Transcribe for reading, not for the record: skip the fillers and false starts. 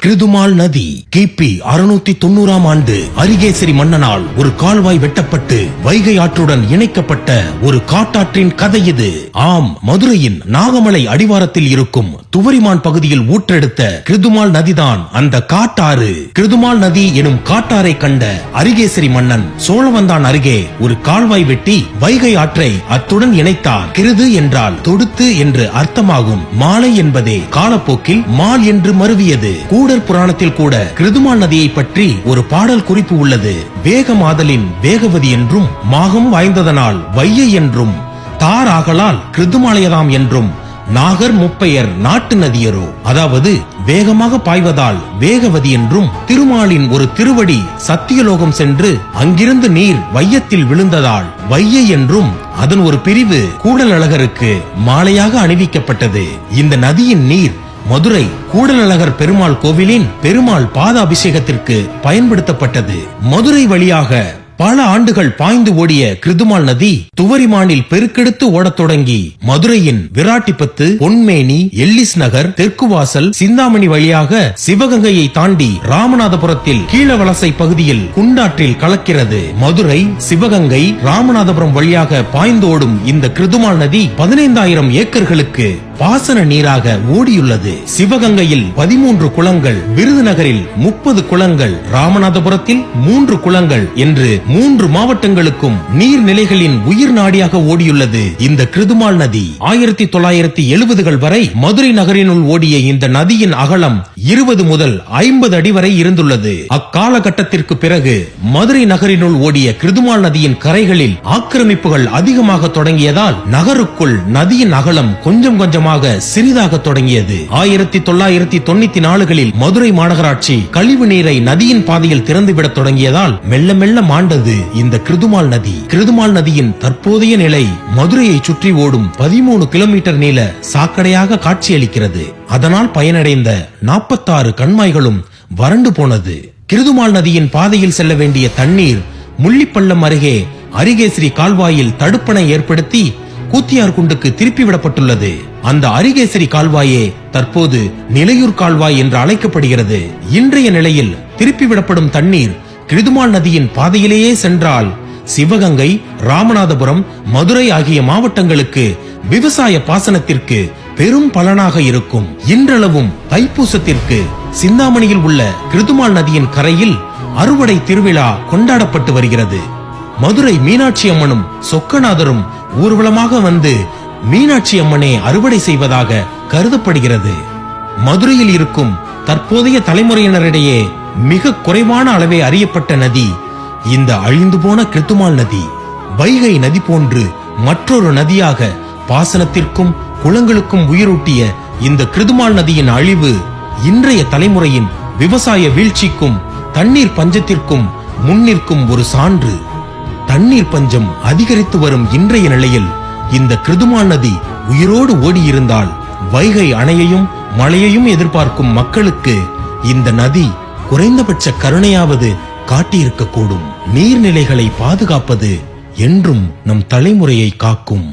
கிருதுமால் நதி கிபி 690 ஆண்டு அரிகேசரி மன்னனால் ஒரு கால்வாய் வெட்டப்பட்டு வைகை ஆற்றுடன் இணைக்கப்பட்ட ஒரு காட்டாற்றின் கதை இது. ஆம், மதுரையின் நாகமலை அடிவாரத்தில் இருக்கும் துவரிமான் பகுதியில் ஊற்றெடுத்த கிருதுமால் நதிதான் அந்த காட்டாறு. கிருதுமால் நதி எனும் காட்டாரை கண்ட அரிகேசரி மன்னன் சோழவந்தான் அருகே ஒரு கால்வாய் வெட்டி வைகை ஆற்றை அத்துடன் இணைத்தார். கிருது என்றால் தொடுத்து என்று அர்த்தமாகும். மாலை என்பதே காலப்போக்கில் மால் என்று மருவியது. கூடர் புராணத்தில் கூட கிருதுமால் நதியை பற்றி ஒரு பாடல் குறிப்பு உள்ளது. வேகமாதலின் வேகவதி என்றும், மாகம் வாய்ந்ததனால் வையை என்றும், தார் ஆகலால் கிருதுமாலயதாம் என்றும், நாகர் முப்பெயர் நாட்டு நதியரோ, அதாவது வேகமாக பாய்வதால் வேகவதி என்றும், திருமாலின் ஒரு திருவடி சத்தியலோகம் சென்று அங்கிருந்து நீர் வையத்தில் விழுந்ததால் வையை என்றும், அதன் ஒரு பிரிவு கூடலழகருக்கு மாலையாக அணிவிக்கப்பட்டது. இந்த நதியின் நீர் மதுரை கூடலழகர் பெருமாள் கோவிலின் பெருமாள் பாத அபிஷேகத்திற்கு பயன்படுத்தப்பட்டது. மதுரை வழியாக பல ஆண்டுகள் பாய்ந்து ஓடிய கிருதுமால் நதி துவரிமானில் பெருக்கெடுத்து ஓடத் தொடங்கி மதுரையின் விராட்டிப்பத்து, பொன்மேனி, எல்லிஸ் நகர், தெற்குவாசல், சிந்தாமணி வழியாக சிவகங்கையை தாண்டி ராமநாதபுரத்தில் கீழவலசை பகுதியில் குண்டாற்றில் கலக்கிறது. மதுரை, சிவகங்கை, ராமநாதபுரம் வழியாக பாய்ந்து ஓடும் இந்த கிருதுமால் நதி 15,000 ஏக்கர்களுக்கு பாசன நீராக ஓடியுள்ளது. சிவகங்கையில் 13 குளங்கள், விருதுநகரில் 30 குளங்கள், ராமநாதபுரத்தில் 3 குளங்கள் என்று 3 மாவட்டங்களுக்கும் நீர்நிலைகளின் உயிர் நாடியாக ஓடியுள்ளது இந்த கிருதுமால் நதி. 1970கள் வரை மதுரை நகரினுள் ஓடிய இந்த நதியின் அகலம் 20 முதல் 50 அடி வரை இருந்துள்ளது. அக்காலகட்டத்திற்கு பிறகு மதுரை நகரினுள் ஓடிய கிருதுமால் நதியின் கரைகளில் ஆக்கிரமிப்புகள் அதிகமாக தொடங்கியதால் நகருக்குள் நதியின் அகலம் கொஞ்சம் கொஞ்சமாக சிறிதாக தொடங்கியது. 1994களில் மதுரை மாநகராட்சி கழிவு நீரை நதியின் பாதையில் திறந்துவிட தொடங்கியதால் மெல்ல மெல்ல மாண்டது இந்த கிருதுமால் நதி. கிருதுமால் நதியின் தற்போதைய நிலை மதுரையை சுற்றி ஓடும் 13 கிலோமீட்டர் நீள சாக்கடையாக காட்சியளிக்கிறது. அதனால் பயனடைந்த 46 கண்மாய்களும் வறண்டு போனது. கிருதுமால் நதியின் பாதையில் செல்ல வேண்டிய தண்ணீர் முள்ளிப்பள்ளம் அருகே அரிகேசரி கால்வாயில் தடுப்பணை ஏற்படுத்தி கூத்தியார் குண்டுக்கு திருப்பி விடப்பட்டுள்ளது. அந்த அரிகேசரி கால்வாயே தற்போது நிலையூர் கால்வாய் என்று அழைக்கப்படுகிறது. இன்றைய நிலையில் திருப்பி விடப்படும் தண்ணீர் கிருதுமால் நதியின் பாதையிலேயே சென்றால் சிவகங்கை, ராமநாதபுரம், மதுரை ஆகிய மாவட்டங்களுக்கு விவசாய பாசனத்திற்கு பெரும் பலனாக இருக்கும். இன்றளவும் தைப்பூசத்திற்கு சிந்தாமணியில் உள்ள கிருதுமால் நதியின் கரையில் அறுவடை திருவிழா கொண்டாடப்பட்டு வருகிறது. மதுரை மீனாட்சி அம்மனும் சொக்கநாதரும் ஊர்வலமாக வந்து மீனாட்சி அம்மனே அறுவடை செய்வதாக கருதப்படுகிறது. மதுரையில் இருக்கும் தற்போதைய தலைமுறையினரிடையே மிக குறைவான அளவே அறியப்பட்ட நதி இந்த அழிந்து போன கிருதுமால் நதி. வைகை நதி போன்று மற்றொரு நதியாக பாசனத்திற்கும் குளங்களுக்கும் உயிரூட்டிய இந்த கிருதுமால் நதியின் அழிவு இன்றைய தலைமுறையின் விவசாய வீழ்ச்சிக்கும் தண்ணீர் பஞ்சத்திற்கும் முன்னிற்கும் ஒரு சான்று. தண்ணீர் பஞ்சம் அதிகரித்து வரும் இன்றைய நிலையில் இந்த கிருதுமால் நதி உயிரோடு ஓடியிருந்தால் வைகை அணையையும் மழையையும் எதிர்பார்க்கும் மக்களுக்கு இந்த நதி குறைந்தபட்ச கருணையாவது காட்டியிருக்க கூடும். நீர்நிலைகளை பாதுகாப்பது என்றும் நம் தலைமுறையை காக்கும்.